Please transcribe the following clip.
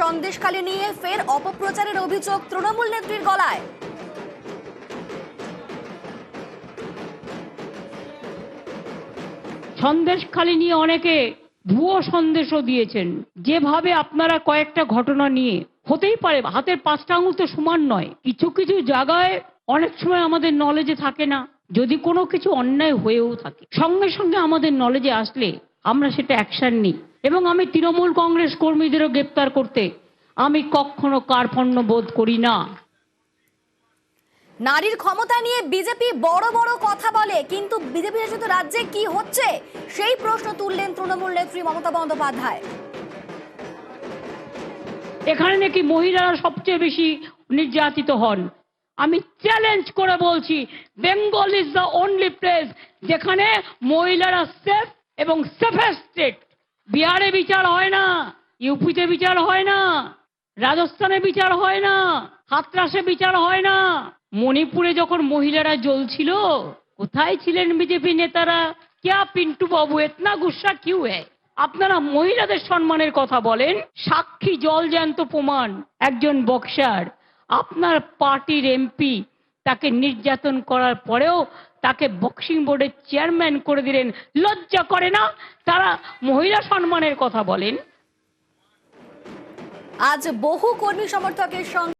সন্দেশখালী নিয়ে ফের অপপ্রচারের অভিযোগ তৃণমূল নেত্রীর গলায়। সন্দেশখালী নিয়ে অনেকে ভুয়ো সন্দেশও দিয়েছেন। যেভাবে আপনারা কয়েকটা ঘটনা নিয়ে, হতেই পারে হাতের পাঁচটা আঙুল তো সমান নয়, কিছু কিছু জায়গায় অনেক সময় আমাদের নলেজে থাকে না, যদি কোনো কিছু অন্যায় হয়েও থাকে সঙ্গে সঙ্গে আমাদের নলেজে আসলে আমরা সেটা অ্যাকশন নিই। এবং আমি তৃণমূল কংগ্রেস কর্মীদেরও গ্রেপ্তার করতে আমি কখনো কার্পণ্য বোধ করি না। নারীর ক্ষমতা নিয়ে বিজেপি বড় বড় কথা বলে, কিন্তু বিজেপি শাসিত রাজ্যে কি হচ্ছে সেই প্রশ্ন তুললেন তৃণমূল নেত্রী মমতা বন্দ্যোপাধ্যায়। এখানে নাকি মহিলারা সবচেয়ে বেশি নির্যাতিত হন। আমি চ্যালেঞ্জ করে বলছি, Bengal is the only place যেখানে মহিলারা সেফ এবং সেফেস্ট স্টেট। বিহারে বিচার হয় না, ইউপিতে বিচার হয় না, রাজস্থানে বিচার হয় না, হাতরাসে বিচার হয় না। মণিপুরে যখন মহিলারা জ্বলছিল, কোথায় ছিলেন বিজেপি নেতারা? ক্যা পিন্টু বাবু এতনা গুসা কিউ হ্যায়? আপনারা মহিলাদের সম্মানের কথা বলেন, সাক্ষী জল জ্যান্ত প্রমাণ একজন বক্সার, আপনার পার্টির এমপি, তাকে নির্যাতন করার পরেও তাকে বক্সিং বোর্ডের চেয়ারম্যান করে দিলেন। লজ্জা করে না? তারা মহিলা সম্মানের কথা বলেন। আজ বহু কর্মী সমর্থকের সঙ্গে